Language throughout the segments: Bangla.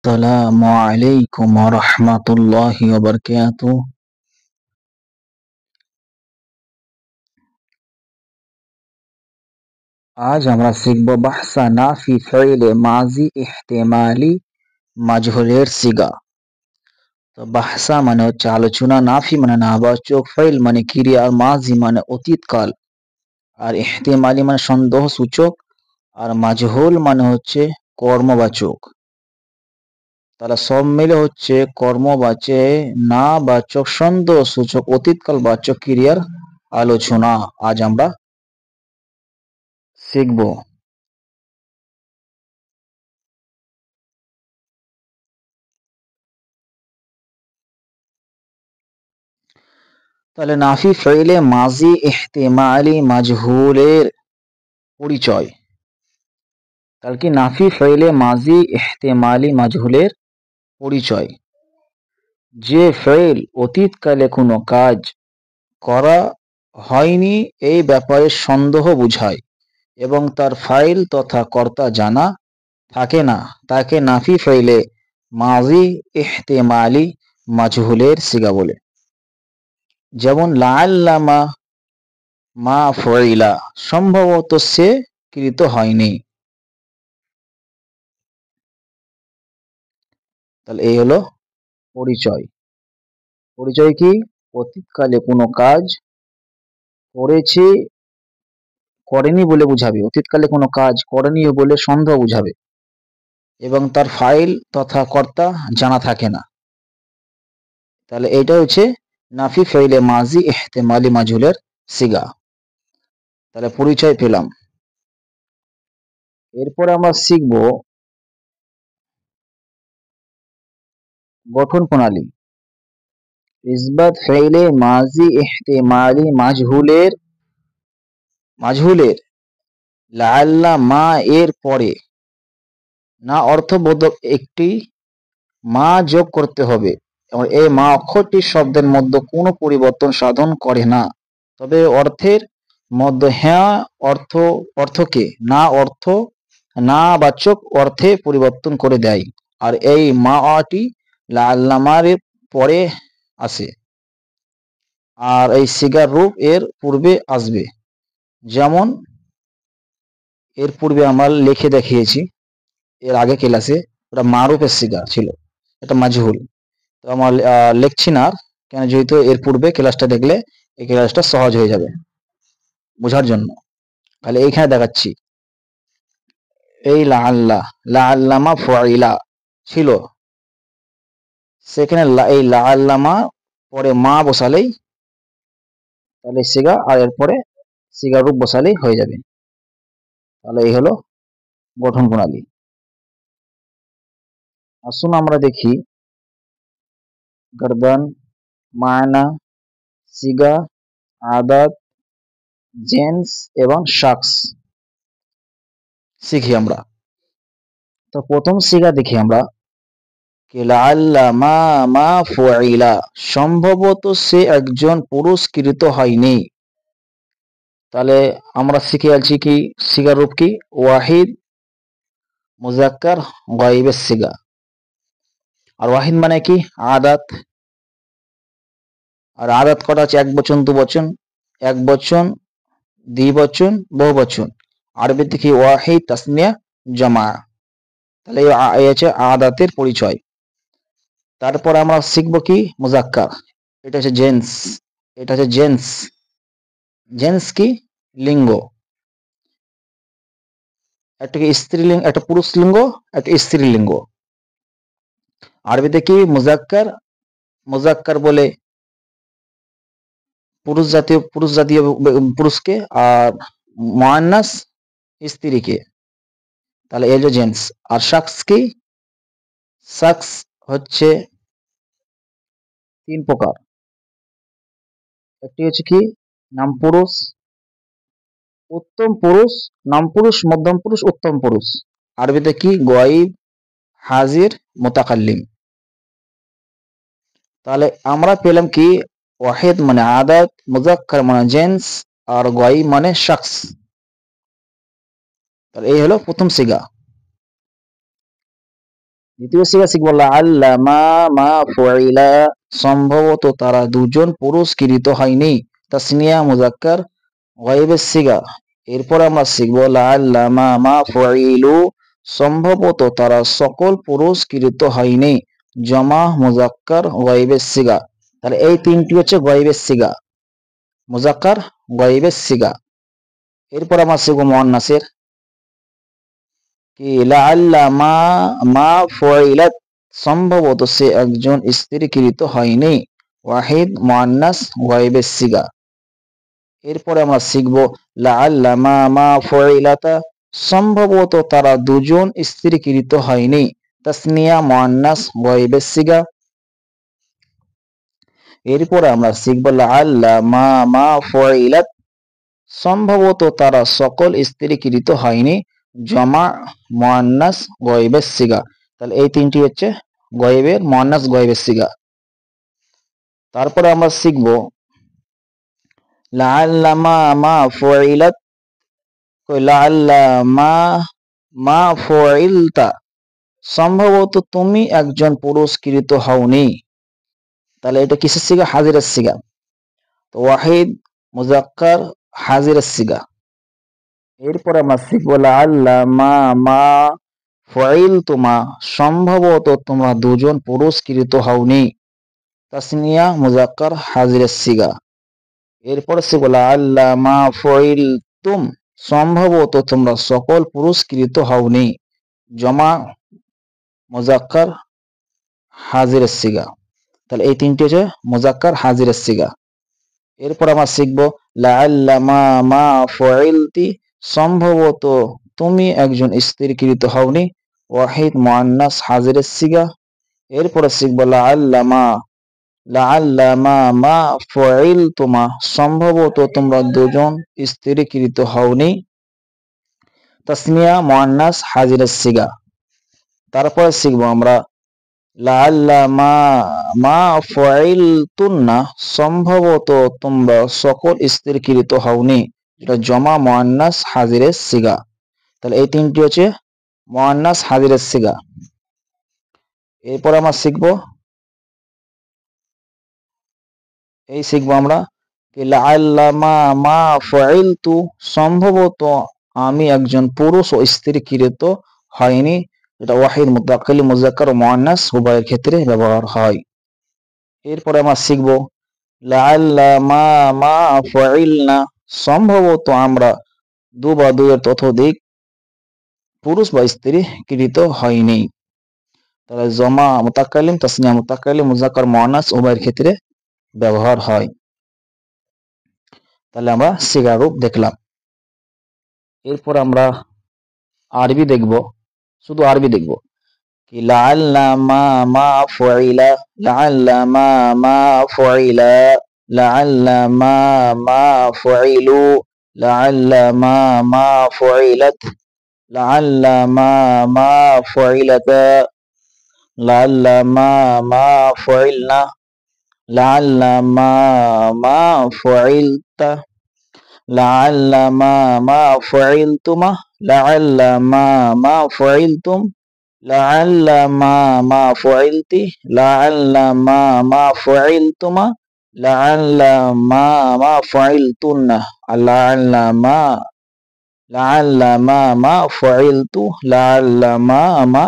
আসসালামু আলাইকুম ওয়া রাহমাতুল্লাহি ওয়া বারাকাতুহু। আজ আমরা শিখব বাহসা নাফি ফাইলে মাজি ইহতিমালি মাজহুলের সিগা। তো বাহসা মানে হচ্ছে আলোচনা, নাফি মানে নাবাচক, ফাইল মানে ক্রিয়া, আর মাজি মানে অতীতকাল, আর ইহতিমালি মানে সন্দেহ সূচক, আর মাজহুল মানে হচ্ছে কর্মবাচক। তাহলে সব মিলে হচ্ছে কর্মবাচে না বাচক সন্দেহ সূচক অতীতকাল বাচক ক্রিয়ার আলোচনা আজ আমরা শিখব। তাহলে নাফি ফাইলে মাজি ইহতিমালি মাজহুলের পরিচয়। তাহলে কি নাফি ফাইলে মাজি ইহতিমালি মাজহুলের পরিচয়? যে ফাইল অতীতকালে কোনো কাজ করা হয়নি এই ব্যাপারে সন্দেহ বুঝায় এবং তার ফাইল তথা কর্তা জানা থাকে না, তাকে নাফি ফাইলে মাজি ইহতিমালি মাজহুলের সিগা বলে। যেমন লাআল্লামা মা ফুইলা, সম্ভবত সে কৃত হয়নি। তাহলে এই হলো পরিচয়। পরিচয় কি? অতীতকালে কোনো কাজ করেছে করেনি বলে বুঝাবে, অতীতকালে কোনো কাজ করেনি বলে সন্দেহ বুঝাবে এবং তার ফাইল তথা কর্তা জানা থাকে না। তাহলে এইটা হচ্ছে নাফি ফাইলে মাজি ইহতিমালি মাজহুলের সিগা। তাহলে পরিচয় পেলাম। এরপর আমরা শিখব গঠন প্রণালী। ইসবাত ফাইলে মাজি ইহতিমালি মাজহুলের লাআল্লা মা এর পরে না অর্থবোধক একটি মা যোগ করতে হবে এবং এই মা অক্ষরটি শব্দের মধ্যে কোনো পরিবর্তন সাধন করে না, তবে অর্থের মধ্যে হ্যাঁ অর্থকে না বাচক অর্থে পরিবর্তন করে দেয়। আর এই মাটি লাআল্লামার পরে আসে আর এই সিগার রূপ এর পূর্বে আসবে। যেমন এর পূর্বে আমরা লিখে দেখিয়েছি এর আগে ক্লাসে, ওটা মারুফের সিগা ছিল, এটা মাজহুল। তো আমরা লিখছি না আর, কেন যেহেতু এর পূর্বে ক্লাসটা দেখলে এই ক্লাসটা সহজ হয়ে যাবে বোঝার জন্য। তাহলে এইখানে দেখাচ্ছি এই লাআল্লামা ফুইলা ছিল, সেখানে এই লাআল্লামা পরে মা বসালেই তাহলে সিগা, আর এরপরে সিগা রূপ বসালেই হয়ে যাবে। তাহলে এই হলো গঠন প্রণালী। আসুন আমরা দেখি গর্দন, মায়না, সিগা, আদাত, জেন্স এবং শাখস শিখি আমরা। তো প্রথম সিগা দেখি আমরা কে লাআল্লামা মা ফুইলা, সম্ভবত সে একজন পুরস্কৃত হয়নি। তাহলে আমরা শিখে আছি কি সিগার রূপ কি? ওয়াহিদ, মুজাক্কার, গায়বের সিগা। আর ওয়াহিদ মানে কি? আদাত। আর আদাত কটা আছে? এক বচন, দু বচন, এক বচন, দ্বিবচন, বহু বচন। আরবিতে কি? ওয়াহিদ, তাসনিয়া, জামা। তাহলে এই হচ্ছে আদাতের পরিচয়। তারপর আমরা শিখব কি? মুজাক্কার। এটা হচ্ছে জেন্স। এটা হচ্ছে জেন্স। জেন্স কি? লিঙ্গ। একটা কি স্ত্রীলিঙ্গ, একটা পুরুষ লিঙ্গ, একটা স্ত্রীলিঙ্গ। আরবিতে কি? মুজাক্কার। মুজাক্কার বলে পুরুষ জাতীয় পুরুষকে, আর মুআন্নাস স্ত্রীকে। তাহলে এই যে জেন্টস। আর শাখস কি? শাখস হচ্ছে তিন প্রকার। একটি হচ্ছে কি? নাম পুরুষ, উত্তম পুরুষ, নাম পুরুষ, মধ্যম পুরুষ, উত্তম পুরুষ। আরবিতে কি? গায়ব, হাজির, মুতাকাল্লিম। তাহলে আমরা পেলাম কি? ওয়াহিদ মানে আদাত, মুজাক্কার মানে জেন্টস, আর গায়ব মানে শাখস। তাহলে এই হলো প্রথম সিগা। দ্বিতীয় সিগা শিখব লাআল্লামা মা ফুইলা, সম্ভবত তারা দুজন পুরস্কৃত হয়নি, তাসনিয়া মুজাক্কার গায়বের সিগা। এরপর আমরা শিখব লাআল্লামা মা ফুইলু, সম্ভবত তারা সকল পুরস্কৃত হয়নি, জমা মুজাক্কার গায়বের সিগা। তাহলে এই তিনটি হচ্ছে গায়বের সিগা, মুজাক্কার গায়বের সিগা। এরপর আমরা শিখব মুআন্নাসের, কি লাআল্লা মা মা ফুইলাত, সম্ভবত সে একজন স্ত্রীকৃত হয়নি, ওয়াহিদ মুআন্নাস গায়বের সিগা। এরপরে আমরা শিখব লাআল্লা মা মা ফুইলাতা, সম্ভবত তারা দুজন স্ত্রীকৃত হয়নি, তাসনিয়া মুআন্নাস গায়বের সিগা। এরপরে আমরা শিখব লাআল্লা মা মা ফুইলাত, সম্ভবত তারা সকল স্ত্রীকৃত হয়নি, জমা মুআন্নাস গায়বের সিগা। তাহলে এই তিনটি হচ্ছে গায়বের মুআন্নাস গায়বের সিগা। তারপরে আমরা শিখব লাআল্লা মা মা ফুইলাত, লাআল্লা মা মা ফুইলতা, সম্ভবত তুমি একজন পুরস্কৃত হওনি। তাহলে এটা কিসের সিগা? হাজিরের সিগা। তো ওয়াহিদ মুজাক্কার হাজিরের সিগা। এরপর আমরা শিখব লাআল্লা মা মা ফুইলতুমা, সম্ভবত তোমরা দুজন পুরস্কৃত হওনি, তাসনিয়া মুজাক্কার হাজিরের সিগা। এরপর শিখব লাআল্লা মা ফুইলতুম, সম্ভবত তোমরা সকল পুরস্কৃত হওনি, জমা মুজাক্কার হাজিরের সিগা। তাহলে এই তিনটি হচ্ছে মুজাক্কার হাজিরের সিগা। এরপর আমরা শিখব লাআল্লা মা মা ফুইলতি, সম্ভবত তুমি একজন স্ত্রীকৃত হওনি, ওয়াহিদ মুআন্নাস হাজিরের সিগা। এরপরে শিখব লাআল্লা মা মা ফুইলতুমা, সম্ভবত তোমরা দুজন স্ত্রীকৃত হওনি, তাসনিয়া মুআন্নাস হাজিরের সিগা। তারপরে শিখব আমরা লাআল্লা মা মা ফুইলতুন্না, সম্ভবত তোমরা সকল স্ত্রীকৃত হওনি, যেটা জমা মুআন্নাস হাজিরের সিগা। তাহলে এই তিনটি হচ্ছে মুআন্নাস হাজিরের সিগা। এরপর আমরা শিখব আমরা লাআল্লা মা মা ফুইলতু, সম্ভবত আমি একজন পুরুষ ও স্ত্রীকৃত হয়নি, এটা ওয়াহিদ মুতাকাল্লিম মুজাক্কার ও মুআন্নাস উভয়ের ক্ষেত্রে ব্যবহার হয়। এরপরে আমরা শিখব লাআল্লা মা মা ফুইলনা, সম্ভবত আমরা দু বা দুইয়ের ততোধিক পুরুষ বা স্ত্রীকৃত হয়নি। তাহলে জমা মুতাকাল্লিম, তাসনিয়া মুতাকাল্লিম, মুজাক্কার মুআন্নাস উভয়ের ক্ষেত্রে ব্যবহার হয়। তাহলে আমরা সিগা রূপ দেখলাম। এরপর আমরা আরবি দেখব, শুধু আরবি দেখব। কি লাআল্লা মা মা ফুইলা, লাআল্লা মা মা ফুইলা, লাআল্লা মা মা ফুইলু, লাআল্লা মা মা ফুইলাত, লাআল্লা মা মা ফুইলাতা, লাআল্লা মা মা ফুইলনা, লাআল্লা মা মা ফুইলতা, লাআল্লা মা মা ফুইলতুমা, লাআল্লা মা মা ফুইলতুম, লাআল্লা মা মা ফুইলতি, লাআল্লা মা মা ফুইলতুমা, লাআল্লা মা মা ফুইলতুন্না, লাআল্লা মা ফুইলতু, লাআল্লা মা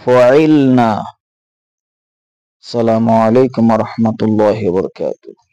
ফুইলনা। আসসালামু আলাইকুম ওয়া রাহমাতুল্লাহি ওয়া বারাকাতুহু।